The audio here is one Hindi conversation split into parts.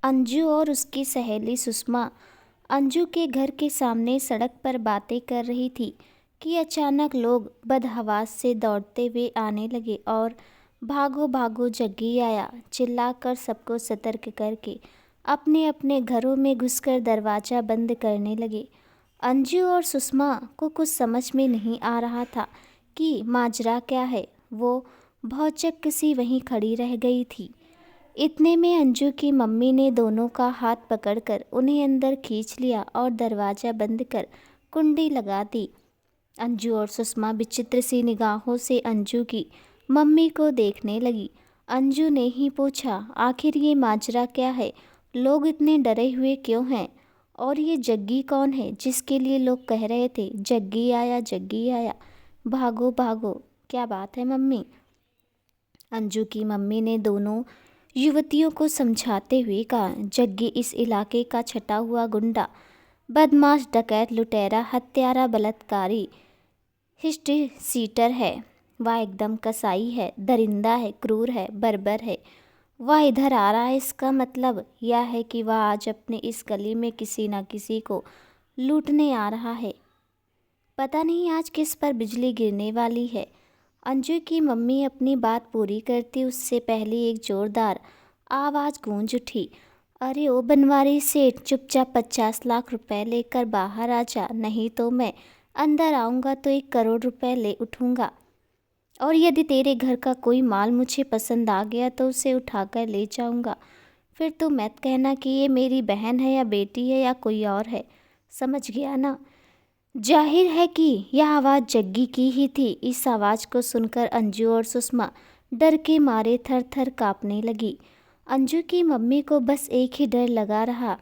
अंजू और उसकी सहेली सुषमा अंजू के घर के सामने सड़क पर बातें कर रही थी कि अचानक लोग बदहवास से दौड़ते हुए आने लगे और भागो भागो जग्गी आया चिल्लाकर सबको सतर्क करके अपने अपने घरों में घुसकर दरवाज़ा बंद करने लगे। अंजू और सुषमा को कुछ समझ में नहीं आ रहा था कि माजरा क्या है। वो भौचक्क सी वहीं खड़ी रह गई थी। इतने में अंजू की मम्मी ने दोनों का हाथ पकड़कर उन्हें अंदर खींच लिया और दरवाज़ा बंद कर कुंडी लगा दी। अंजू और सुषमा विचित्र सी निगाहों से अंजू की मम्मी को देखने लगी। अंजू ने ही पूछा, आखिर ये माजरा क्या है? लोग इतने डरे हुए क्यों हैं? और ये जग्गी कौन है जिसके लिए लोग कह रहे थे जग्गी आया जग्गी आया, भागो भागो? क्या बात है मम्मी? अंजू की मम्मी ने दोनों युवतियों को समझाते हुए कहा, जग्गी इस इलाके का छटा हुआ गुंडा, बदमाश, डकैत, लुटेरा, हत्यारा, बलात्कारी, हिस्ट्री सीटर है। वह एकदम कसाई है, दरिंदा है, क्रूर है, बर्बर है। वह इधर आ रहा है, इसका मतलब यह है कि वह आज अपने इस गली में किसी न किसी को लूटने आ रहा है। पता नहीं आज किस पर बिजली गिरने वाली है। अंजू की मम्मी अपनी बात पूरी करती उससे पहले एक जोरदार आवाज़ गूंज उठी, अरे ओ बनवारी सेठ, चुपचाप 50 लाख रुपए लेकर बाहर आ जा, नहीं तो मैं अंदर आऊँगा तो 1 करोड़ रुपए ले उठूँगा। और यदि तेरे घर का कोई माल मुझे पसंद आ गया तो उसे उठाकर ले जाऊँगा। फिर तो मत कहना कि ये मेरी बहन है या बेटी है या कोई और है, समझ गया ना? जाहिर है कि यह आवाज़ जग्गी की ही थी। इस आवाज़ को सुनकर अंजू और सुषमा डर के मारे थर थर काँपने लगी। अंजू की मम्मी को बस एक ही डर लगा रहा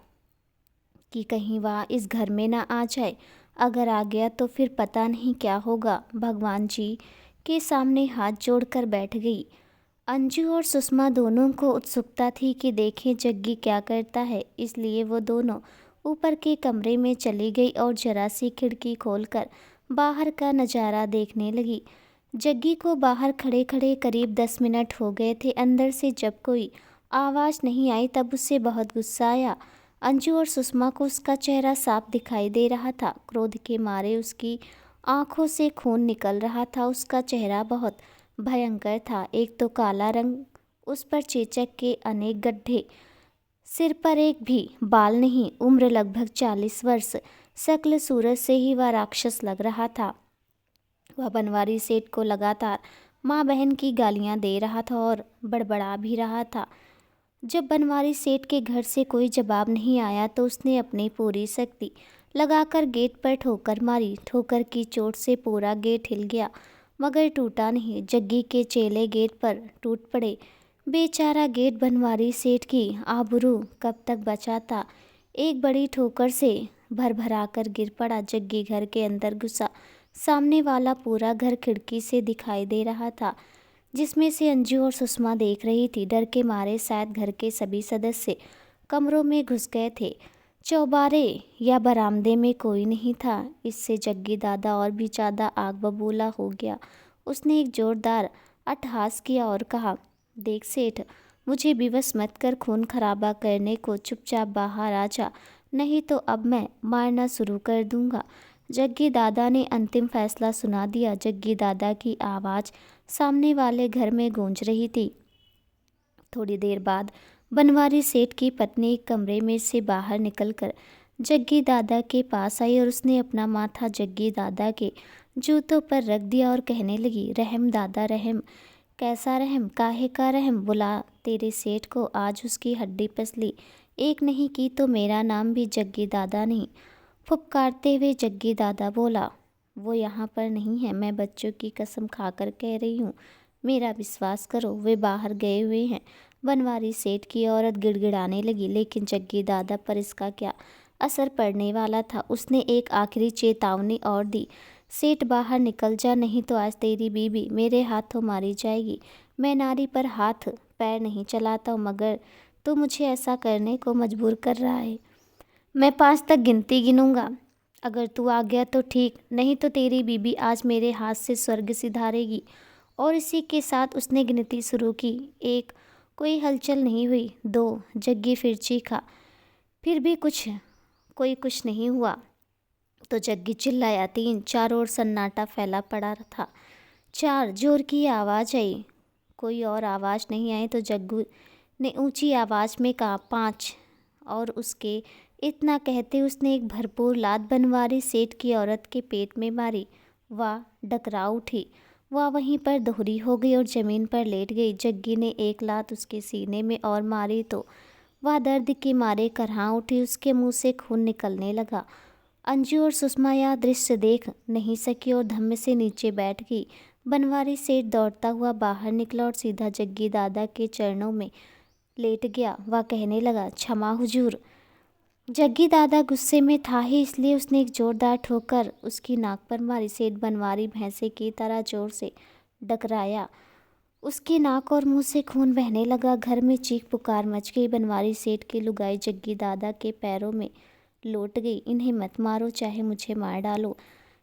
कि कहीं वह इस घर में ना आ जाए। अगर आ गया तो फिर पता नहीं क्या होगा। भगवान जी के सामने हाथ जोड़कर बैठ गई। अंजू और सुषमा दोनों को उत्सुकता थी कि देखें जग्गी क्या करता है, इसलिए वो दोनों ऊपर के कमरे में चली गई और जरा सी खिड़की खोलकर बाहर का नज़ारा देखने लगी। जग्गी को बाहर खड़े खड़े करीब 10 मिनट हो गए थे। अंदर से जब कोई आवाज़ नहीं आई तब उसे बहुत गुस्सा आया। अंजू और सुषमा को उसका चेहरा साफ दिखाई दे रहा था। क्रोध के मारे उसकी आंखों से खून निकल रहा था। उसका चेहरा बहुत भयंकर था। एक तो काला रंग, उस पर चेचक के अनेक गड्ढे, सिर पर एक भी बाल नहीं, उम्र लगभग 40 वर्ष। शक्ल सूरत से ही वह राक्षस लग रहा था। वह बनवारी सेठ को लगातार माँ बहन की गालियाँ दे रहा था और बड़बड़ा भी रहा था। जब बनवारी सेठ के घर से कोई जवाब नहीं आया तो उसने अपनी पूरी शक्ति लगाकर गेट पर ठोकर मारी। ठोकर की चोट से पूरा गेट हिल गया मगर टूटा नहीं। जग्गी के चेले गेट पर टूट पड़े। बेचारा गेट बनवारी सेठ की आबरू कब तक बचाता। एक बड़ी ठोकर से भरभरा कर गिर पड़ा। जग्गी घर के अंदर घुसा। सामने वाला पूरा घर खिड़की से दिखाई दे रहा था जिसमें से अंजू और सुषमा देख रही थी। डर के मारे शायद घर के सभी सदस्य कमरों में घुस गए थे। चौबारे या बरामदे में कोई नहीं था। इससे जग्गी दादा और भी ज़्यादा आग बबूला हो गया। उसने एक जोरदार अट्टहास किया और कहा, देख सेठ, मुझे विवश मत कर खून खराबा करने को, चुपचाप बाहर आ जा, नहीं तो अब मैं मारना शुरू कर दूंगा। जग्गी दादा ने अंतिम फैसला सुना दिया। जग्गी दादा की आवाज़ सामने वाले घर में गूंज रही थी। थोड़ी देर बाद बनवारी सेठ की पत्नी एक कमरे में से बाहर निकलकर जग्गी दादा के पास आई और उसने अपना माथा जग्गी दादा के जूतों पर रख दिया और कहने लगी, रहम दादा रहम। कैसा रहम? काहे का रहम? बुला तेरे सेठ को, आज उसकी हड्डी पसली एक नहीं की तो मेरा नाम भी जग्गी दादा नहीं। फुफकारते हुए जग्गी दादा बोला, वो यहाँ पर नहीं है, मैं बच्चों की कसम खाकर कह रही हूँ, मेरा विश्वास करो, वे बाहर गए हुए हैं। बनवारी सेठ की औरत गिड़गिड़ाने लगी, लेकिन जग्गी दादा पर इसका क्या असर पड़ने वाला था। उसने एक आखिरी चेतावनी और दी, सेठ बाहर निकल जा, नहीं तो आज तेरी बीबी मेरे हाथों मारी जाएगी। मैं नारी पर हाथ पैर नहीं चलाता हूँ, मगर तू मुझे ऐसा करने को मजबूर कर रहा है। मैं 5 तक गिनती गिनूंगा। अगर तू आ गया तो ठीक, नहीं तो तेरी बीबी आज मेरे हाथ से स्वर्ग सिधारेगी। और इसी के साथ उसने गिनती शुरू की। 1, कोई हलचल नहीं हुई। 2 जग्गी फिर चीखा। फिर भी कुछ नहीं हुआ तो जग्गी चिल्लाया। 3 चारों ओर सन्नाटा फैला पड़ा था। 4 जोर की आवाज़ आई। कोई और आवाज़ नहीं आई तो जग्गू ने ऊंची आवाज़ में कहा 5। और उसके इतना कहते उसने एक भरपूर लात बनवारी सेठ की औरत के पेट में मारी। वह डकरा उठी। वह वहीं पर दोहरी हो गई और ज़मीन पर लेट गई। जग्गी ने एक लात उसके सीने में और मारी तो वह दर्द के मारे करहा उठी। उसके मुंह से खून निकलने लगा। अंजू और सुषमा यह दृश्य देख नहीं सकी और धम्म से नीचे बैठ गई। बनवारी सेठ दौड़ता हुआ बाहर निकला और सीधा जग्गी दादा के चरणों में लेट गया। वह कहने लगा, क्षमा हुजूर। जग्गी दादा गुस्से में था ही, इसलिए उसने एक जोरदार ठोकर उसकी नाक पर मारी। सेठ बनवारी भैंसे की तरह जोर से डकराया। उसकी नाक और मुंह से खून बहने लगा। घर में चीख पुकार मच गई। बनवारी सेठ की लुगाई जग्गी दादा के पैरों में लौट गई। इन्हें मत मारो, चाहे मुझे मार डालो।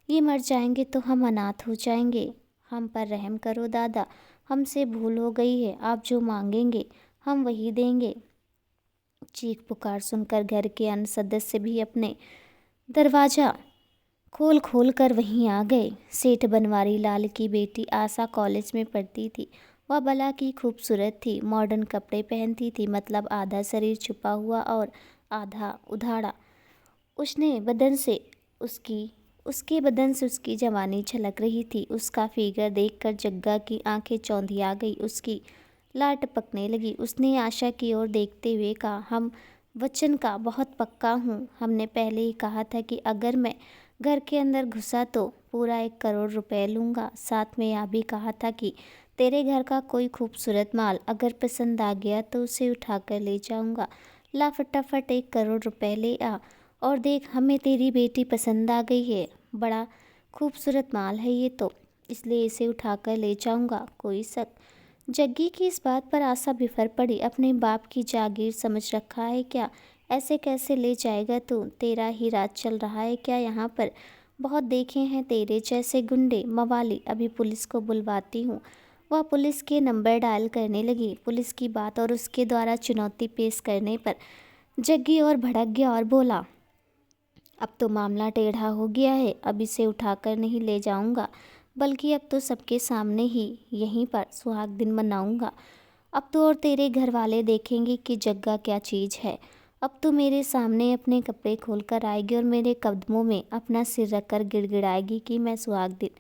ये मर जाएंगे तो हम अनाथ हो जाएंगे। हम पर रहम करो दादा, हमसे भूल हो गई है। आप जो मांगेंगे हम वही देंगे। चीख पुकार सुनकर घर के अन्य सदस्य भी अपने दरवाज़ा खोल खोल कर वहीं आ गए। सेठ बनवारी लाल की बेटी आशा कॉलेज में पढ़ती थी। वह भला की खूबसूरत थी। मॉडर्न कपड़े पहनती थी, मतलब आधा शरीर छुपा हुआ और आधा उधाड़ा। उसके बदन से उसकी जवानी झलक रही थी। उसका फिगर देखकर जग्गा की आंखें चौंधिया गई। उसकी लार टपकने लगी। उसने आशा की ओर देखते हुए कहा, हम वचन का बहुत पक्का हूँ। हमने पहले ही कहा था कि अगर मैं घर के अंदर घुसा तो पूरा 1 करोड़ रुपए लूँगा। साथ में यह भी कहा था कि तेरे घर का कोई खूबसूरत माल अगर पसंद आ गया तो उसे उठाकर ले जाऊँगा। ला फटाफट 1 करोड़ रुपए ले आ और देख, हमें तेरी बेटी पसंद आ गई है। बड़ा खूबसूरत माल है ये तो, इसलिए इसे उठाकर ले जाऊँगा। कोई शक? जग्गी की इस बात पर आशा बिफर पड़ी। अपने बाप की जागीर समझ रखा है क्या? ऐसे कैसे ले जाएगा तू? तेरा ही राज चल रहा है क्या यहाँ पर? बहुत देखे हैं तेरे जैसे गुंडे मवाली। अभी पुलिस को बुलवाती हूँ। वह पुलिस के नंबर डायल करने लगी। पुलिस की बात और उसके द्वारा चुनौती पेश करने पर जग्गी और भड़क गया और बोला, अब तो मामला टेढ़ा हो गया है। अब इसे उठाकर नहीं ले जाऊंगा, बल्कि अब तो सबके सामने ही यहीं पर सुहाग दिन मनाऊंगा। अब तो और तेरे घर वाले देखेंगे कि जग्गा क्या चीज़ है। अब तो मेरे सामने अपने कपड़े खोलकर आएगी और मेरे कदमों में अपना सिर रखकर गिड़गिड़ाएगी कि मैं सुहाग दिन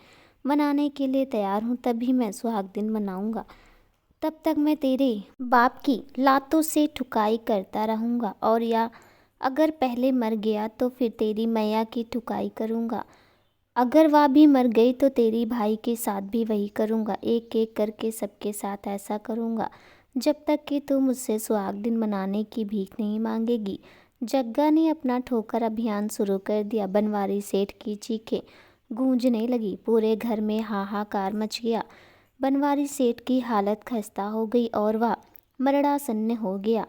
मनाने के लिए तैयार हूँ। तभी मैं सुहाग दिन मनाऊंगा। तब तक मैं तेरे बाप की लातों से ठुकाई करता रहूँगा, और या अगर पहले मर गया तो फिर तेरी मैया की ठुकाई करूँगा। अगर वह भी मर गई तो तेरी भाई के साथ भी वही करूँगा। एक एक करके सबके साथ ऐसा करूँगा जब तक कि तू मुझसे सुहाग दिन मनाने की भीख नहीं मांगेगी। जग्गा ने अपना ठोकर अभियान शुरू कर दिया। बनवारी सेठ की चीखें गूंजने लगी। पूरे घर में हाहाकार मच गया। बनवारी सेठ की हालत खस्ता हो गई और वह मरणासन्न हो गया।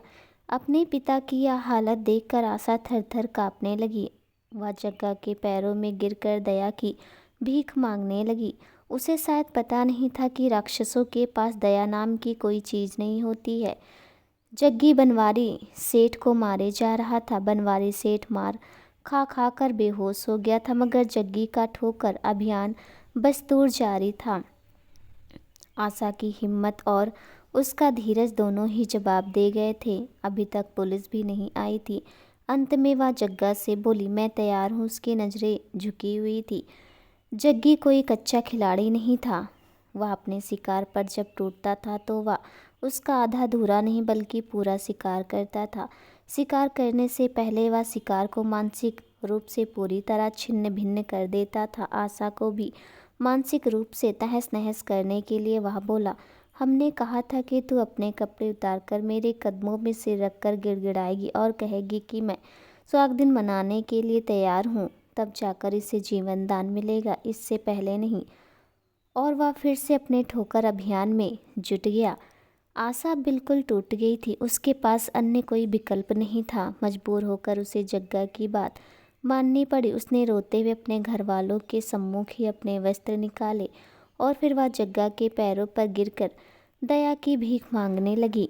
अपने पिता की यह हालत देखकर आशा थर थर काँपने लगी। वह जग्गा के पैरों में गिरकर दया की भीख मांगने लगी। उसे शायद पता नहीं था कि राक्षसों के पास दया नाम की कोई चीज़ नहीं होती है। जग्गी बनवारी सेठ को मारे जा रहा था। बनवारी सेठ मार खा खा कर बेहोश हो गया था, मगर जग्गी का ठोकर अभियान बस्तूर जारी था। आशा की हिम्मत और उसका धीरज दोनों ही जवाब दे गए थे। अभी तक पुलिस भी नहीं आई थी। अंत में वह जग्गा से बोली, मैं तैयार हूँ। उसकी नज़रें झुकी हुई थी। जग्गी कोई कच्चा खिलाड़ी नहीं था। वह अपने शिकार पर जब टूटता था तो वह उसका आधा अधूरा नहीं बल्कि पूरा शिकार करता था। शिकार करने से पहले वह शिकार को मानसिक रूप से पूरी तरह छिन्न भिन्न कर देता था। आशा को भी मानसिक रूप से तहस नहस करने के लिए वह बोला, हमने कहा था कि तू अपने कपड़े उतारकर मेरे कदमों में सिर रखकर गिड़गिड़ाएगी और कहेगी कि मैं सुहाग दिन मनाने के लिए तैयार हूँ। तब जाकर इसे जीवन दान मिलेगा, इससे पहले नहीं। और वह फिर से अपने ठोकर अभियान में जुट गया। आशा बिल्कुल टूट गई थी। उसके पास अन्य कोई विकल्प नहीं था। मजबूर होकर उसे जग्गा की बात माननी पड़ी। उसने रोते हुए अपने घर वालों के सम्मुख ही अपने वस्त्र निकाले और फिर वह जग्गा के पैरों पर गिरकर दया की भीख मांगने लगी।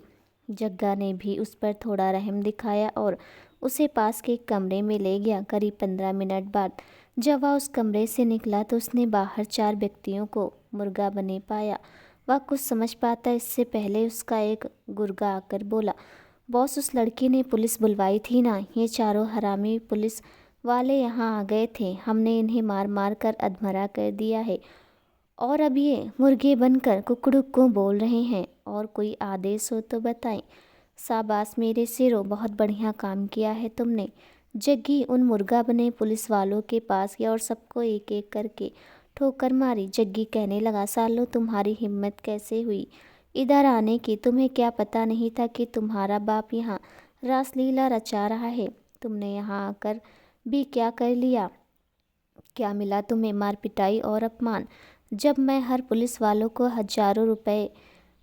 जग्गा ने भी उस पर थोड़ा रहम दिखाया और उसे पास के कमरे में ले गया। करीब 15 मिनट बाद जब वह उस कमरे से निकला तो उसने बाहर 4 व्यक्तियों को मुर्गा बने पाया। वह कुछ समझ पाता इससे पहले उसका एक गुर्गा आकर बोला, बॉस, उस लड़की ने पुलिस बुलवाई थी ना? ये चारों हरामी पुलिस वाले यहाँ आ गए थे। हमने इन्हें मार मार कर अधमरा कर दिया है और अब ये मुर्गे बनकर कुकड़ुक को बोल रहे हैं। और कोई आदेश हो तो बताएं। शाबाश मेरे शेरों, बहुत बढ़िया काम किया है तुमने। जग्गी उन मुर्गा बने पुलिस वालों के पास गया और सबको एक एक करके ठोकर मारी। जग्गी कहने लगा, सालो तुम्हारी हिम्मत कैसे हुई इधर आने की? तुम्हें क्या पता नहीं था कि तुम्हारा बाप यहाँ रासलीला रचा रहा है? तुमने यहाँ आकर भी क्या कर लिया? क्या मिला तुम्हें? मार पिटाई और अपमान। जब मैं हर पुलिस वालों को हजारों रुपए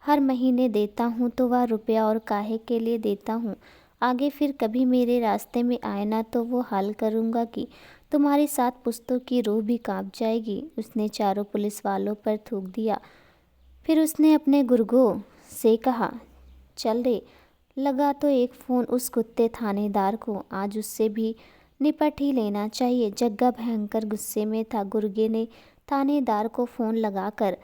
हर महीने देता हूँ तो वह रुपया और काहे के लिए देता हूँ? आगे फिर कभी मेरे रास्ते में आए ना तो वो हाल करूँगा कि तुम्हारी 7 पुश्तों की रूह भी कांप जाएगी। उसने चारों पुलिस वालों पर थूक दिया। फिर उसने अपने गुर्गों से कहा, चल रे, लगा तो एक फ़ोन उस कुत्ते थानेदार को, आज उससे भी निपट ही लेना चाहिए। जग्गा भयंकर गुस्से में था। गुर्गे ने थानेदार को फ़ोन लगाकर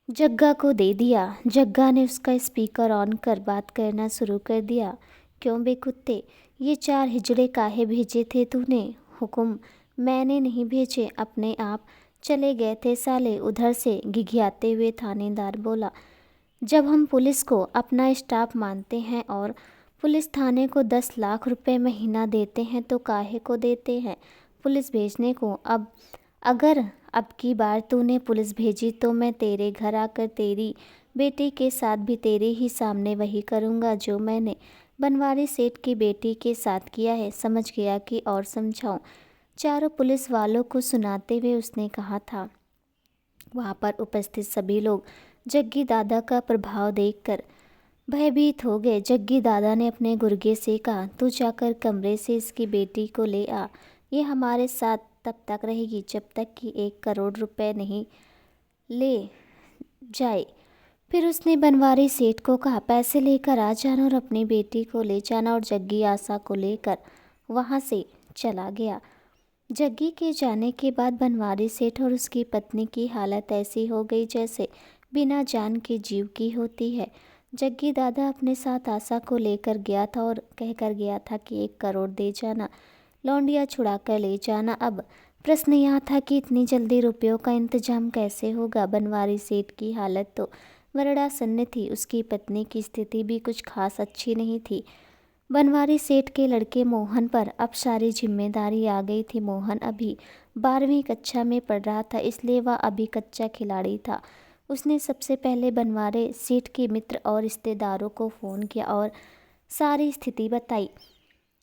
जग्गा को दे दिया। जग्गा ने उसका स्पीकर ऑन कर बात करना शुरू कर दिया। क्यों बे कुत्ते, ये 4 हिजड़े काहे भेजे थे तूने? हुक्म मैंने नहीं भेजे, अपने आप चले गए थे साले। उधर से घिघियाते हुए थानेदार बोला, जब हम पुलिस को अपना स्टाफ मानते हैं और पुलिस थाने को 10 लाख रुपए महीना देते हैं तो काहे को देते हैं पुलिस भेजने को? अगर अब की बार तूने पुलिस भेजी तो मैं तेरे घर आकर तेरी बेटी के साथ भी तेरे ही सामने वही करूँगा जो मैंने बनवारी सेठ की बेटी के साथ किया है। समझ गया कि और समझाऊं? चारों पुलिस वालों को सुनाते हुए उसने कहा था। वहाँ पर उपस्थित सभी लोग जग्गी दादा का प्रभाव देखकर भयभीत हो गए। जग्गी दादा ने अपने गुर्गे से कहा, तू जाकर कमरे से इसकी बेटी को ले आ। ये हमारे साथ तब तक रहेगी जब तक कि 1 करोड़ रुपए नहीं ले जाए। फिर उसने बनवारी सेठ को कहा, पैसे लेकर आ जाना और अपनी बेटी को ले जाना। और जग्गी आशा को लेकर वहाँ से चला गया। जग्गी के जाने के बाद बनवारी सेठ और उसकी पत्नी की हालत ऐसी हो गई जैसे बिना जान के जीव की होती है। जग्गी दादा अपने साथ आशा को लेकर गया था और कहकर गया था कि 1 करोड़ दे जाना, लौंडिया छुड़ा कर ले जाना। अब प्रश्न यहाँ था कि इतनी जल्दी रुपयों का इंतजाम कैसे होगा? बनवारी सेठ की हालत तो मरणासन्न थी। उसकी पत्नी की स्थिति भी कुछ खास अच्छी नहीं थी। बनवारी सेठ के लड़के मोहन पर अब सारी जिम्मेदारी आ गई थी। मोहन अभी 12वीं कक्षा में पढ़ रहा था, इसलिए वह अभी कच्चा खिलाड़ी था। उसने सबसे पहले बनवारी सेठ के मित्र और रिश्तेदारों को फ़ोन किया और सारी स्थिति बताई।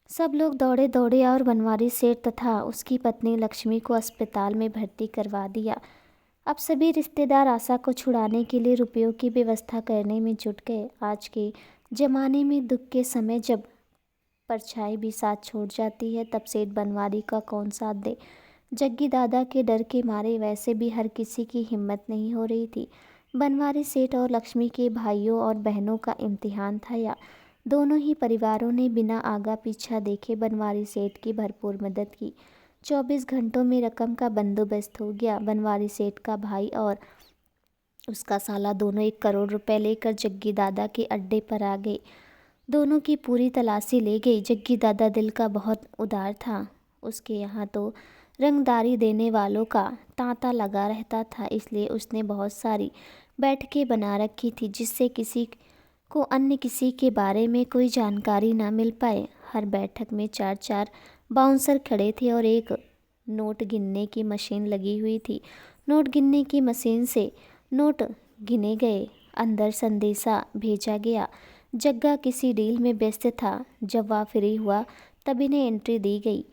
सब लोग दौड़े दौड़े और बनवारी सेठ तथा उसकी पत्नी लक्ष्मी को अस्पताल में भर्ती करवा दिया। अब सभी रिश्तेदार आशा को छुड़ाने के लिए रुपयों की व्यवस्था करने में जुट गए। आज के ज़माने में दुख के समय जब परछाई भी साथ छोड़ जाती है, तब सेठ बनवारी का कौन साथ दे? जग्गी दादा के डर के मारे वैसे भी हर किसी की हिम्मत नहीं हो रही थी। बनवारी सेठ और लक्ष्मी के भाइयों और बहनों का इम्तिहान था या दोनों ही परिवारों ने बिना आगा पीछा देखे बनवारी सेठ की भरपूर मदद की। 24 घंटों में रकम का बंदोबस्त हो गया। बनवारी सेठ का भाई और उसका साला दोनों 1 करोड़ रुपए लेकर जग्गी दादा के अड्डे पर आ गए। दोनों की पूरी तलाशी ले गई। जग्गी दादा दिल का बहुत उदार था। उसके यहाँ तो रंगदारी देने वालों का तांता लगा रहता था, इसलिए उसने बहुत सारी बैठकें बना रखी थी जिससे किसी को अन्य किसी के बारे में कोई जानकारी ना मिल पाए। हर बैठक में 4-4 बाउंसर खड़े थे और एक नोट गिनने की मशीन लगी हुई थी। नोट गिनने की मशीन से नोट गिने गए, अंदर संदेशा भेजा गया। जग्गा किसी डील में व्यस्त था। जब वह फ्री हुआ तब इन्हें एंट्री दी गई।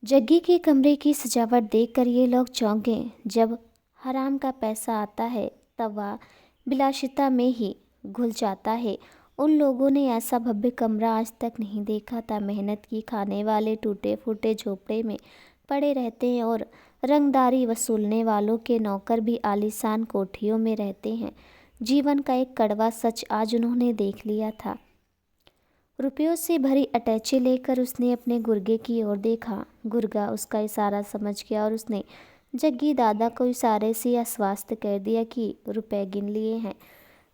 जग्गी के कमरे की सजावट देखकर ये लोग चौंक गए। जब हराम का पैसा आता है तब वह विलासिता में ही घुल जाता है। उन लोगों ने ऐसा भव्य कमरा आज तक नहीं देखा था। मेहनत की खाने वाले टूटे फूटे झोपड़े में पड़े रहते हैं और रंगदारी वसूलने वालों के नौकर भी आलीशान कोठियों में रहते हैं। जीवन का एक कड़वा सच आज उन्होंने देख लिया था। रुपयों से भरी अटैची लेकर उसने अपने गुर्गे की ओर देखा। गुर्गा उसका इशारा समझ गया और उसने जग्गी दादा को इशारे से आश्वस्त कर दिया कि रुपए गिन लिए हैं।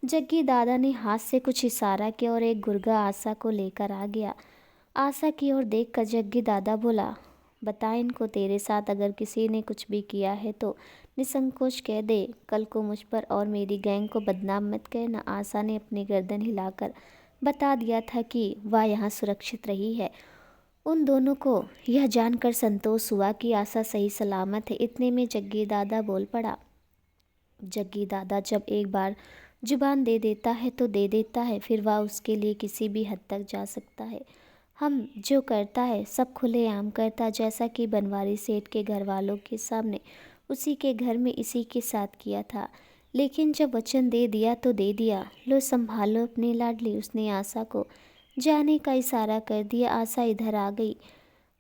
जग्गी दादा ने हाथ से कुछ इशारा किया और एक गुर्गा आशा को लेकर आ गया। आशा की ओर देखकर जग्गी दादा बोला, बता इनको, तेरे साथ अगर किसी ने कुछ भी किया है तो निसंकोच कह दे। कल को मुझ पर और मेरी गैंग को बदनाम मत कहना। आशा ने अपनी गर्दन हिलाकर बता दिया था कि वह यहाँ सुरक्षित रही है। उन दोनों को यह जानकर संतोष हुआ कि आशा सही सलामत है। इतने में जग्गी दादा बोल पड़ा। जग्गी दादा जब एक बार जुबान दे देता है तो दे देता है, फिर वह उसके लिए किसी भी हद तक जा सकता है। हम जो करता है सब खुलेआम करता, जैसा कि बनवारी सेठ के घर वालों के सामने उसी के घर में इसी के साथ किया था। लेकिन जब वचन दे दिया तो दे दिया। लो संभालो अपनी लाडली। उसने आशा को जाने का इशारा कर दिया। आशा इधर आ गई।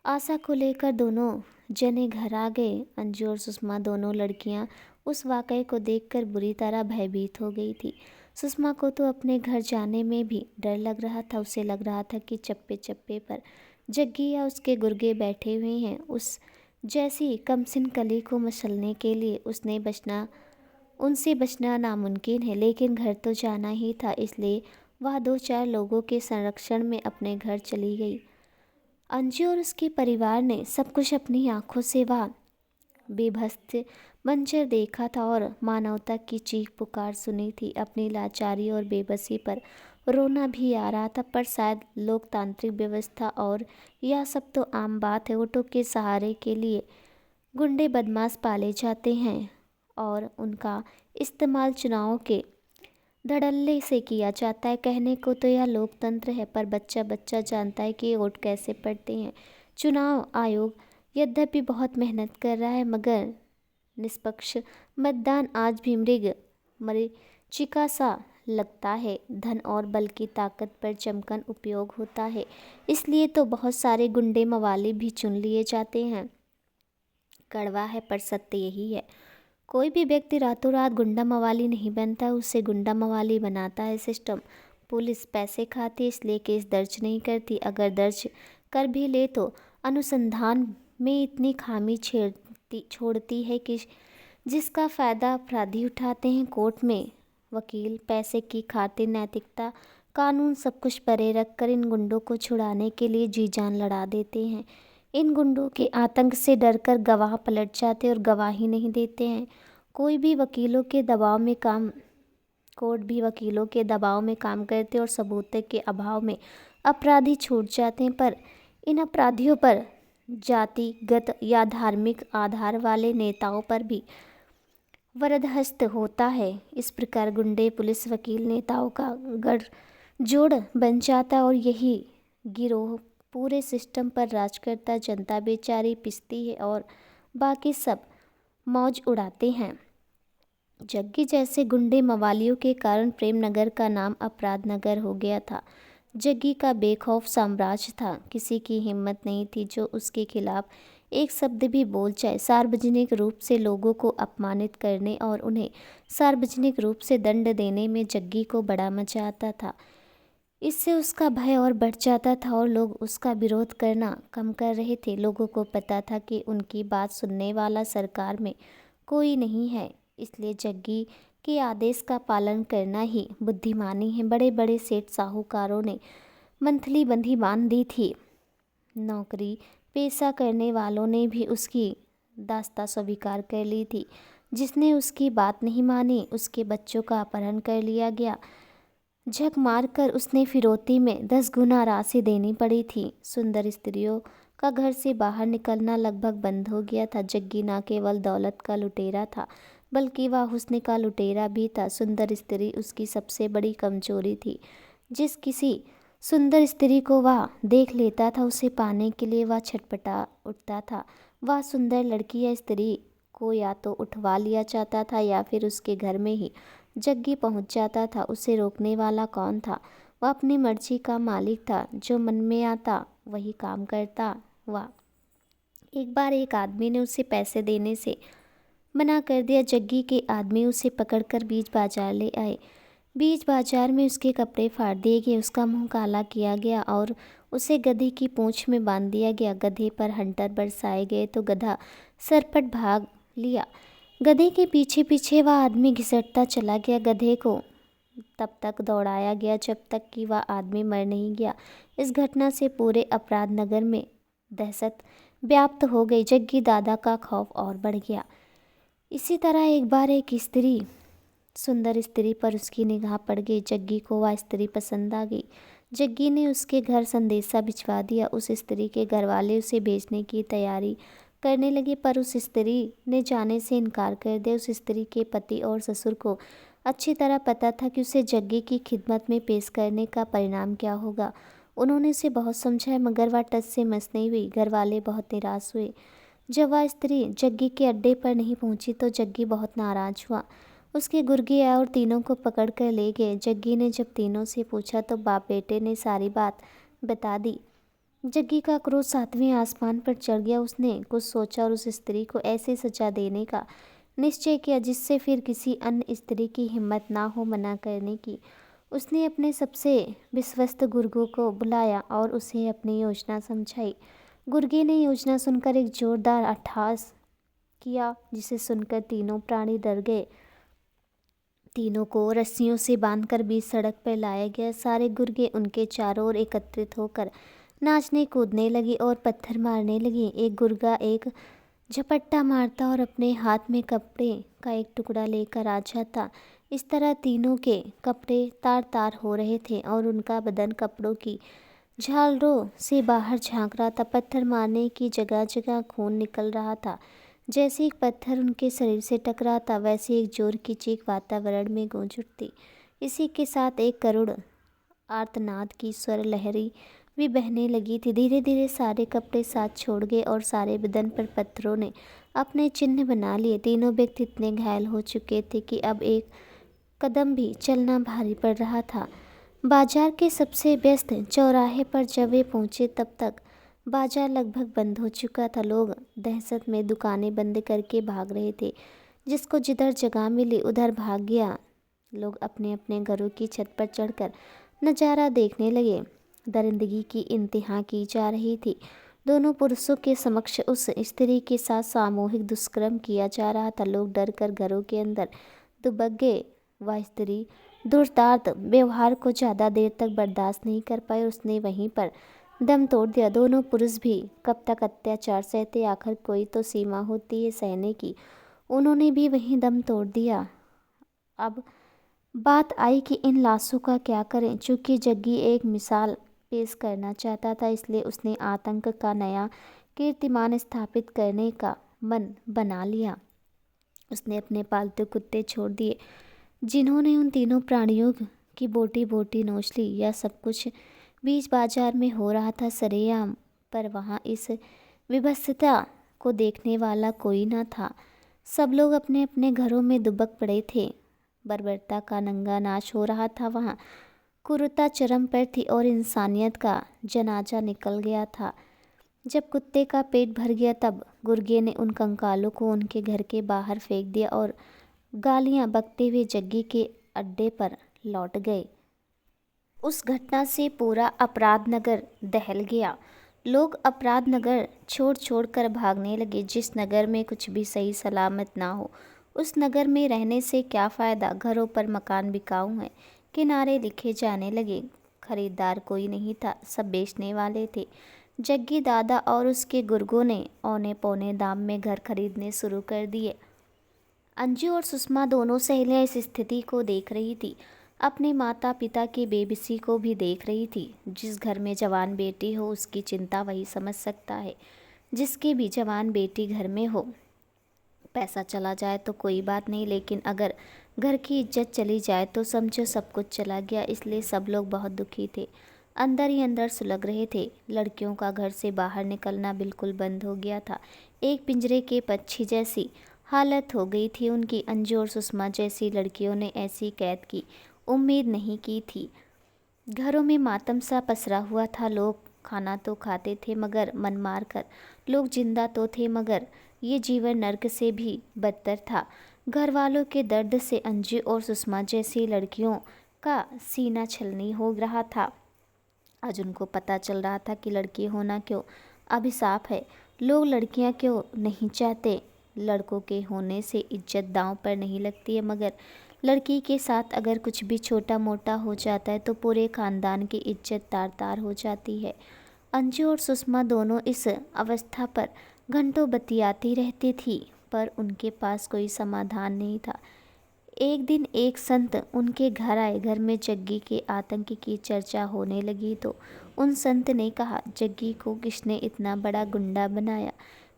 आशा को लेकर दोनों जने घर आ गए। अंजू और सुषमा दोनों लड़कियां उस वाकये को देखकर बुरी तरह भयभीत हो गई थी। सुषमा को तो अपने घर जाने में भी डर लग रहा था। उसे लग रहा था कि चप्पे चप्पे पर जग्गी या उसके गुर्गे बैठे हुए हैं। उस जैसी कमसिन कली को मसलने के लिए उनसे बचना नामुमकिन है। लेकिन घर तो जाना ही था, इसलिए वह 2-4 लोगों के संरक्षण में अपने घर चली गई। अंजू और उसके परिवार ने सब कुछ अपनी आंखों से वह बेबस मंजर देखा था और मानवता की चीख पुकार सुनी थी। अपनी लाचारी और बेबसी पर रोना भी आ रहा था, पर शायद लोकतांत्रिक व्यवस्था और यह सब तो आम बात है। वोटों के सहारे के लिए गुंडे बदमाश पाले जाते हैं और उनका इस्तेमाल चुनावों के धड़ल्ले से किया जाता है। कहने को तो यह लोकतंत्र है, पर बच्चा बच्चा जानता है कि वोट कैसे पड़ते हैं। चुनाव आयोग यद्यपि बहुत मेहनत कर रहा है, मगर निष्पक्ष मतदान आज भी मरीचिका सा लगता है। धन और बल की ताकत पर जमकर उपयोग होता है, इसलिए तो बहुत सारे गुंडे मवाली भी चुन लिए जाते हैं। कड़वा है पर सत्य यही है। कोई भी व्यक्ति रातों रात गुंडा मवाली नहीं बनता, उसे गुंडा मवाली बनाता है सिस्टम। पुलिस पैसे खाती है, इसलिए केस दर्ज नहीं करती। अगर दर्ज कर भी ले तो अनुसंधान में इतनी खामी छोड़ती है कि जिसका फ़ायदा अपराधी उठाते हैं। कोर्ट में वकील पैसे की खातिर नैतिकता कानून सब कुछ परे रख कर इन गुंडों को छुड़ाने के लिए जी जान लड़ा देते हैं। इन गुंडों के आतंक से डरकर गवाह पलट जाते और गवाही नहीं देते हैं। कोर्ट भी वकीलों के दबाव में काम करते और सबूत के अभाव में अपराधी छूट जाते हैं। पर इन अपराधियों पर जातिगत या धार्मिक आधार वाले नेताओं पर भी वरदहस्त होता है। इस प्रकार गुंडे पुलिस वकील नेताओं का गठजोड़ बन जाता है और यही गिरोह पूरे सिस्टम पर राज करता। जनता बेचारी पिसती है और बाकी सब मौज उड़ाते हैं। जग्गी जैसे गुंडे मवालियों के कारण प्रेम नगर का नाम अपराध नगर हो गया था। जग्गी का बेखौफ साम्राज्य था। किसी की हिम्मत नहीं थी जो उसके खिलाफ एक शब्द भी बोल जाए। सार्वजनिक रूप से लोगों को अपमानित करने और उन्हें सार्वजनिक रूप से दंड देने में जग्गी को बड़ा मजा आता था। इससे उसका भय और बढ़ जाता था और लोग उसका विरोध करना कम कर रहे थे। लोगों को पता था कि उनकी बात सुनने वाला सरकार में कोई नहीं है, इसलिए जग्गी के आदेश का पालन करना ही बुद्धिमानी है। बड़े बड़े सेठ साहूकारों ने मंथली बंधी बांध दी थी। नौकरी पेशा करने वालों ने भी उसकी दास्ता स्वीकार कर ली थी। जिसने उसकी बात नहीं मानी उसके बच्चों का अपहरण कर लिया गया। झक मारकर उसने फिरौती में 10 गुना राशि देनी पड़ी थी। सुंदर स्त्रियों का घर से बाहर निकलना लगभग बंद हो गया था। जग्गी न केवल दौलत का लुटेरा था, बल्कि वह हुस्न का लुटेरा भी था। सुंदर स्त्री उसकी सबसे बड़ी कमजोरी थी। जिस किसी सुंदर स्त्री को वह देख लेता था, उसे पाने के लिए वह छटपटा उठता था। वह सुंदर लड़की या स्त्री को या तो उठवा लिया जाता था या फिर उसके घर में ही जग्गी पहुंच जाता था। उसे रोकने वाला कौन था? वह अपनी मर्जी का मालिक था। जो मन में आता वही काम करता। वह एक बार एक आदमी ने उसे पैसे देने से मना कर दिया। जग्गी के आदमी उसे पकड़कर बीच बाजार ले आए। बीच बाजार में उसके कपड़े फाड़ दिए गए, उसका मुंह काला किया गया और उसे गधे की पूंछ में बांध दिया गया। गधे पर हंटर बरसाए गए तो गधा सरपट भाग लिया। गधे के पीछे पीछे वह आदमी घिसटता चला गया। गधे को तब तक दौड़ाया गया जब तक कि वह आदमी मर नहीं गया। इस घटना से पूरे अपराध नगर में दहशत व्याप्त हो गई। जग्गी दादा का खौफ और बढ़ गया। इसी तरह एक बार एक स्त्री, सुंदर स्त्री पर उसकी निगाह पड़ गई। जग्गी को वह स्त्री पसंद आ गई। जग्गी ने उसके घर संदेशा भिजवा दिया। उस स्त्री के घर वाले उसे बेचने की तैयारी करने लगे, पर उस स्त्री ने जाने से इनकार कर दिया। उस स्त्री के पति और ससुर को अच्छी तरह पता था कि उसे जग्गी की खिदमत में पेश करने का परिणाम क्या होगा। उन्होंने उसे बहुत समझाया, मगर वह टस से मस नहीं हुई। घर वाले बहुत निराश हुए। जब वह स्त्री जग्गी के अड्डे पर नहीं पहुंची तो जग्गी बहुत नाराज हुआ। उसके गुर्गे आए और तीनों को पकड़ कर ले गए। जग्गी ने जब तीनों से पूछा तो बाप बेटे ने सारी बात बता दी। जग्गी का क्रोध सातवें आसमान पर चढ़ गया। उसने कुछ सोचा और उस स्त्री को ऐसे सजा देने का निश्चय किया जिससे फिर किसी अन्य स्त्री की हिम्मत ना हो मना करने की। उसने अपने सबसे विश्वस्त गुर्गों को बुलाया और उसे अपनी योजना समझाई। गुर्गे ने योजना सुनकर एक जोरदार अट्टहास किया, जिसे सुनकर तीनों प्राणी डर गए। तीनों को रस्सियों से बांधकर बीच सड़क पर लाया गया। सारे गुर्गे उनके चारों ओर एकत्रित होकर नाचने कूदने लगे और पत्थर मारने लगे। एक गुर्गा एक झपट्टा मारता और अपने हाथ में कपड़े का एक टुकड़ा लेकर आ जाता। इस तरह तीनों के कपड़े तार तार हो रहे थे और उनका बदन कपड़ों की झालरों से बाहर झांक रहा था। पत्थर मारने की जगह जगह खून निकल रहा था। जैसे एक पत्थर उनके शरीर से टकरा था, वैसे एक जोर की चीख वातावरण में गूंज उठती। इसी के साथ एक करुण आर्तनाद की स्वर लहरी भी बहने लगी थी। धीरे धीरे सारे कपड़े साथ छोड़ गए और सारे बदन पर पत्थरों ने अपने चिन्ह बना लिए। तीनों व्यक्ति इतने घायल हो चुके थे कि अब एक कदम भी चलना भारी पड़ रहा था। बाजार के सबसे व्यस्त चौराहे पर जब वे पहुंचे तब तक बाजार लगभग बंद हो चुका था। लोग दहशत में दुकानें बंद करके भाग रहे थे। जिसको जिधर जगह मिली उधर भाग गया। लोग अपने अपने घरों की छत पर चढ़कर नज़ारा देखने लगे। दरिंदगी की इंतहा की जा रही थी। दोनों पुरुषों के समक्ष उस स्त्री के साथ सामूहिक दुष्कर्म किया जा रहा था। लोग डर कर घरों के अंदर दुबक गए। वह स्त्री दुर्दांत व्यवहार को ज़्यादा देर तक बर्दाश्त नहीं कर पाई। उसने वहीं पर दम तोड़ दिया। दोनों पुरुष भी कब तक अत्याचार सहते, आखिर कोई तो सीमा होती है सहने की। उन्होंने भी वहीं दम तोड़ दिया। अब बात आई कि इन लाशों का क्या करें। चूँकि जग्गी एक मिसाल पेश करना चाहता था, इसलिए उसने आतंक का नया कीर्तिमान स्थापित करने का मन बना लिया। उसने अपने पालतू कुत्ते छोड़ दिए, जिन्होंने उन तीनों प्राणियों की बोटी बोटी नोच ली। यह सब कुछ बीच बाजार में हो रहा था सरेआम, पर वहाँ इस विभत्सता को देखने वाला कोई न था। सब लोग अपने अपने घरों में दुबक पड़े थे। बर्बरता का नंगा नाच हो रहा था। वहाँ क्रूरता चरम पर थी और इंसानियत का जनाजा निकल गया था। जब कुत्ते का पेट भर गया तब गुर्गे ने उन कंकालों को उनके घर के बाहर फेंक दिया और गालियां बकते हुए जग्गी के अड्डे पर लौट गए। उस घटना से पूरा अपराध नगर दहल गया। लोग अपराध नगर छोड़ छोड़ कर भागने लगे। जिस नगर में कुछ भी सही सलामत ना हो, उस नगर में रहने से क्या फ़ायदा। घरों पर मकान बिकाऊ हैं, किनारे लिखे जाने लगे। खरीदार कोई नहीं था, सब बेचने वाले थे। जग्गी दादा और उसके गुर्गों ने औने पौने दाम में घर खरीदने शुरू कर दिए। अंजू और सुषमा दोनों सहेलियां इस स्थिति को देख रही थी। अपने माता पिता की बेबसी को भी देख रही थी। जिस घर में जवान बेटी हो उसकी चिंता वही समझ सकता है। जिसकी भी जवान बेटी घर में हो, पैसा चला जाए तो कोई बात नहीं, लेकिन अगर घर की इज्जत चली जाए तो समझो सब कुछ चला गया। इसलिए सब लोग बहुत दुखी थे, अंदर ही अंदर सुलग रहे थे। लड़कियों का घर से बाहर निकलना बिल्कुल बंद हो गया था। एक पिंजरे के पक्षी जैसी हालत हो गई थी उनकी। अंजू और सुषमा जैसी लड़कियों ने ऐसी कैद की उम्मीद नहीं की थी। घरों में मातम सा पसरा हुआ था। लोग खाना तो खाते थे मगर मन मार कर। लोग जिंदा तो थे मगर ये जीवन नर्क से भी बदतर था। घर वालों के दर्द से अंजू और सुषमा जैसी लड़कियों का सीना छलनी हो रहा था। आज उनको पता चल रहा था कि लड़की होना क्यों अभिशाप है। लोग लड़कियां क्यों नहीं चाहते। लड़कों के होने से इज्जत दांव पर नहीं लगती है, मगर लड़की के साथ अगर कुछ भी छोटा मोटा हो जाता है तो पूरे खानदान की इज्जत तार तार हो जाती है। अंजू और सुषमा दोनों इस अवस्था पर घंटों बतियाती रहती थी, पर उनके पास कोई समाधान नहीं था। एक दिन एक संत उनके घर आए। घर में जग्गी के आतंक की चर्चा होने लगी तो उन संत ने कहा, जग्गी को किसने इतना बड़ा गुंडा बनाया?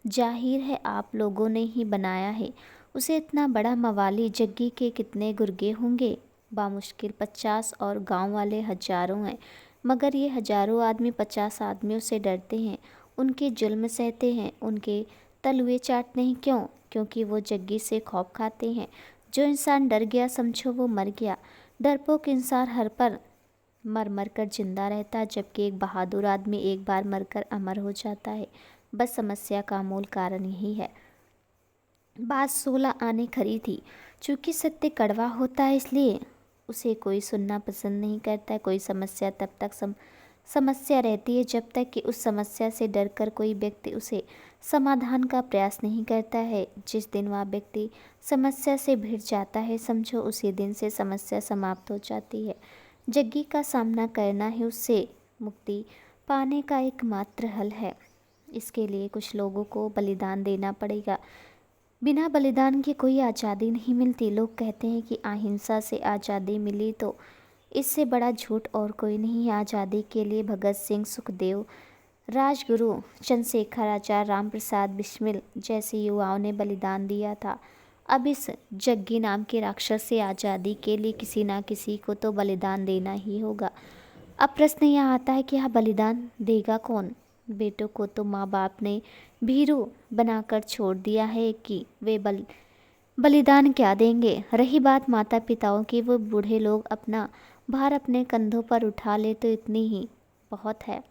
जाहिर है आप लोगों ने ही बनाया है। उसे इतना बड़ा मवाली। जग्गी के कितने गुर्गे होंगे? बामुश्किल 50 और गांव वाले हजारों हैं, मगर ये हजारों आदमी 50 आदमियों से डरते हैं, उनके जुल्म सहते हैं, उनके तलवे चाटते हैं। क्यों? क्योंकि वो जग्गी से खौफ खाते हैं। जो इंसान डर गया समझो वो मर गया। डरपोक इंसान हर पर मर मर कर जिंदा रहता है, जबकि एक बहादुर आदमी एक बार मरकर अमर हो जाता है। बस समस्या का मूल कारण यही है। बात 16 आने खरी थी। चूंकि सत्य कड़वा होता है इसलिए उसे कोई सुनना पसंद नहीं करता है। कोई समस्या तब तक समस्या रहती है जब तक कि उस समस्या से डरकर कोई व्यक्ति उसे समाधान का प्रयास नहीं करता है। जिस दिन वह व्यक्ति समस्या से भिड़ जाता है समझो उसी दिन से समस्या समाप्त हो जाती है। जग्गी का सामना करना ही उससे मुक्ति पाने का एकमात्र हल है। इसके लिए कुछ लोगों को बलिदान देना पड़ेगा। बिना बलिदान के कोई आज़ादी नहीं मिलती। लोग कहते हैं कि अहिंसा से आज़ादी मिली, तो इससे बड़ा झूठ और कोई नहीं है। आज़ादी के लिए भगत सिंह, सुखदेव, राजगुरु, चंद्रशेखर आचार्य, राम प्रसाद बिस्मिल जैसे युवाओं ने बलिदान दिया था। अब इस जग्गी नाम के राक्षस से आज़ादी के लिए किसी ना किसी को तो बलिदान देना ही होगा। अब प्रश्न यह आता है कि यह बलिदान देगा कौन? बेटों को तो माँ बाप ने भीरू बनाकर छोड़ दिया है कि वे बलिदान क्या देंगे। रही बात माता पिताओं की, वो बूढ़े लोग अपना भार अपने कंधों पर उठा ले तो इतनी ही बहुत है।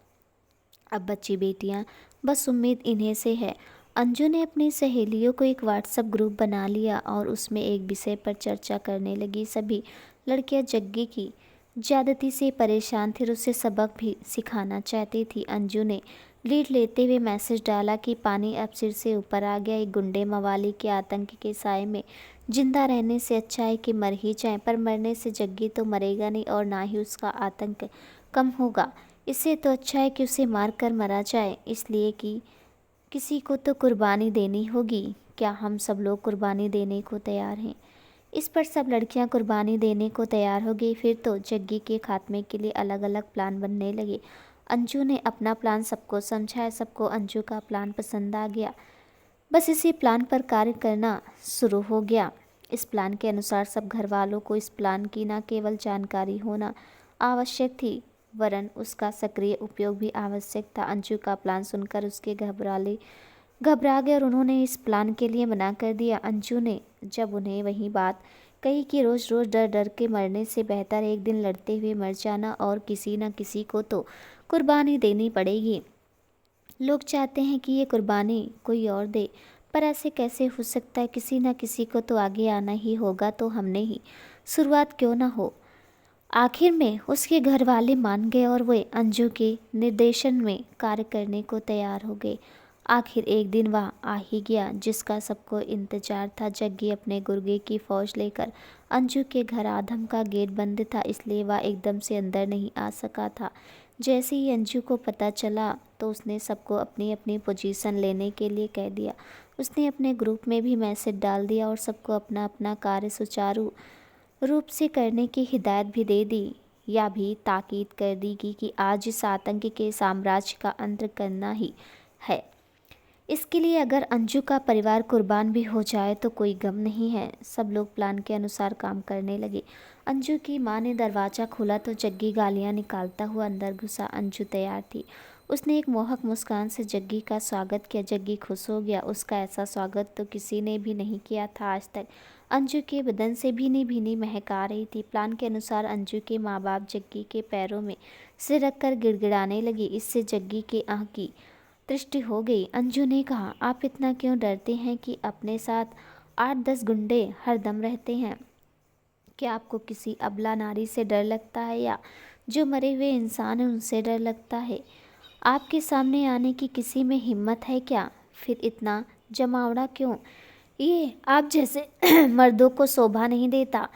अब बच्ची बेटियां, बस उम्मीद इन्हें से है। अंजू ने अपनी सहेलियों को एक व्हाट्सएप ग्रुप बना लिया और उसमें एक विषय पर चर्चा करने लगी। सभी लड़कियां जग्गी की ज्यादती से परेशान थी और उसे सबक भी सिखाना चाहती थी। अंजू ने लीड लेते हुए मैसेज डाला कि पानी अब सिर से ऊपर आ गया। एक गुंडे मवाली के आतंक के साए में जिंदा रहने से अच्छा है कि मर ही जाए, पर मरने से जग्गी तो मरेगा नहीं और ना ही उसका आतंक कम होगा। इससे तो अच्छा है कि उसे मार कर मरा जाए, इसलिए कि किसी को तो कुर्बानी देनी होगी। क्या हम सब लोग कुर्बानी देने को तैयार हैं? इस पर सब लड़कियां कुर्बानी देने को तैयार हो गई। फिर तो जग्गी के खात्मे के लिए अलग अलग प्लान बनने लगे। अंजू ने अपना प्लान सबको समझाया। सबको अंजू का प्लान पसंद आ गया। बस इसी प्लान पर कार्य करना शुरू हो गया। इस प्लान के अनुसार सब घर वालों को इस प्लान की न केवल जानकारी होना आवश्यक थी, वरन उसका सक्रिय उपयोग भी आवश्यक था। अंजू का प्लान सुनकर उसके घबरा गए और उन्होंने इस प्लान के लिए मना कर दिया। अंजू ने जब उन्हें वही बात कही कि रोज़ रोज़ डर डर के मरने से बेहतर एक दिन लड़ते हुए मर जाना, और किसी न किसी को तो कुर्बानी देनी पड़ेगी। लोग चाहते हैं कि ये कुर्बानी कोई और दे, पर ऐसे कैसे हो सकता है? किसी न किसी को तो आगे आना ही होगा, तो हमने ही शुरुआत क्यों ना हो। आखिर में उसके घर वाले मान गए और वे अंजू के निर्देशन में कार्य करने को तैयार हो गए। आखिर एक दिन वह आ ही गया जिसका सबको इंतजार था। जग्गी अपने गुर्गे की फौज लेकर अंजू के घर। आधम का गेट बंद था, इसलिए वह एकदम से अंदर नहीं आ सका था। जैसे ही अंजू को पता चला तो उसने सबको अपनी अपनी पोजीशन लेने के लिए कह दिया। उसने अपने ग्रुप में भी मैसेज डाल दिया और सबको अपना अपना कार्य सुचारू रूप से करने की हिदायत भी दे दी। या भी ताकीद कर दी कि आज इस आतंक के साम्राज्य का अंत करना ही है। इसके लिए अगर अंजू का परिवार कुर्बान भी हो जाए तो कोई गम नहीं है। सब लोग प्लान के अनुसार काम करने लगे। अंजू की माँ ने दरवाज़ा खोला तो जग्गी गालियाँ निकालता हुआ अंदर घुसा। अंजू तैयार थी। उसने एक मोहक मुस्कान से जग्गी का स्वागत किया। जग्गी खुश हो गया। उसका ऐसा स्वागत तो किसी ने भी नहीं किया था आज तक। अंजू के बदन से भीनी भीनी महक आ रही थी। प्लान के अनुसार अंजू के माँ बाप जग्गी के पैरों में सिर रखकर गिड़गिड़ाने लगी। इससे जग्गी के आँख की दृष्टि हो गई। अंजू ने कहा, आप इतना क्यों डरते हैं कि अपने साथ 8-10 गुंडे हरदम रहते हैं? क्या आपको किसी अबला नारी से डर लगता है या जो मरे हुए इंसान हैं उनसे डर लगता है? आपके सामने आने की किसी में हिम्मत है क्या? फिर इतना जमावड़ा क्यों? ये आप जैसे मर्दों को शोभा नहीं देता।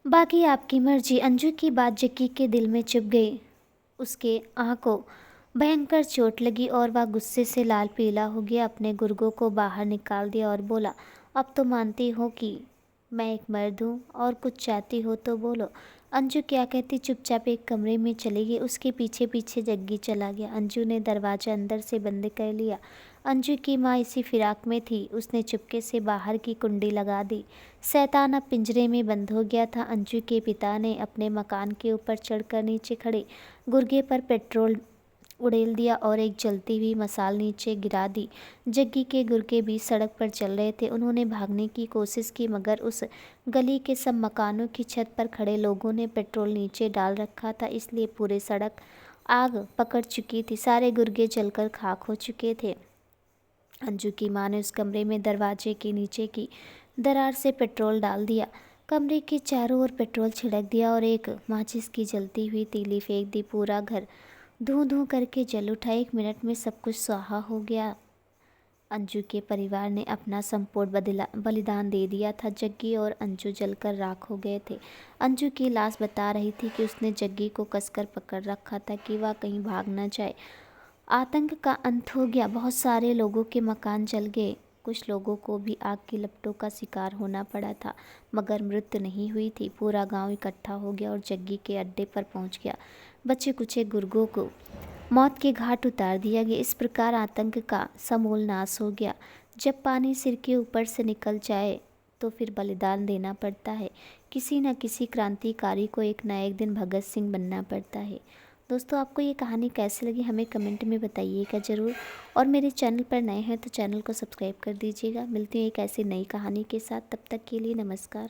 बाकी आपकी मर्जी। अंजू की बात जक्की के दिल में चुभ गई। उसके आँख को भयंकर चोट लगी और वह गुस्से से लाल पीला हो गया। अपने गुर्गों को बाहर निकाल दिया और बोला, अब तो मानती हो कि मैं एक मर्द हूँ, और कुछ चाहती हो तो बोलो। अंजू क्या कहती चुपचाप एक कमरे में चली गई। उसके पीछे पीछे जग्गी चला गया। अंजू ने दरवाज़ा अंदर से बंद कर लिया। अंजू की माँ इसी फिराक में थी। उसने चुपके से बाहर की कुंडी लगा दी। शैतान अब पिंजरे में बंद हो गया था। अंजू के पिता ने अपने मकान के ऊपर चढ़कर नीचे खड़े गुर्गे पर पेट्रोल उड़ेल दिया और एक जलती हुई मसाल नीचे गिरा दी। जग्गी के गुर्गे भी सड़क पर चल रहे थे। उन्होंने भागने की कोशिश की, मगर उस गली के सब मकानों की छत पर खड़े लोगों ने पेट्रोल नीचे डाल रखा था, इसलिए पूरे सड़क आग पकड़ चुकी थी। सारे गुर्गे जलकर खाक हो चुके थे। अंजू की माँ ने उस कमरे में दरवाजे के नीचे की दरार से पेट्रोल डाल दिया। कमरे के चारों ओर पेट्रोल छिड़क दिया और एक माचिस की जलती हुई तीली फेंक दी। पूरा घर धूं धूं करके जल उठा। 1 मिनट में सब कुछ स्वाहा हो गया। अंजू के परिवार ने अपना संपूर्ण बलिदान दे दिया था। जग्गी और अंजू जलकर राख हो गए थे। अंजू की लाश बता रही थी कि उसने जग्गी को कसकर पकड़ रखा था कि वह कहीं भाग न जाए। आतंक का अंत हो गया। बहुत सारे लोगों के मकान जल गए। कुछ लोगों को भी आग की लपटों का शिकार होना पड़ा था, मगर मृत्यु नहीं हुई थी। पूरा गांव इकट्ठा हो गया और जग्गी के अड्डे पर पहुंच गया। बचे कुचे गुर्गों को मौत के घाट उतार दिया गया। इस प्रकार आतंक का समूल नाश हो गया। जब पानी सिर के ऊपर से निकल जाए तो फिर बलिदान देना पड़ता है। किसी न किसी क्रांतिकारी को एक न एक दिन भगत सिंह बनना पड़ता है। दोस्तों, आपको ये कहानी कैसी लगी हमें कमेंट में बताइएगा ज़रूर, और मेरे चैनल पर नए हैं तो चैनल को सब्सक्राइब कर दीजिएगा। मिलती हूँ एक ऐसी नई कहानी के साथ, तब तक के लिए नमस्कार।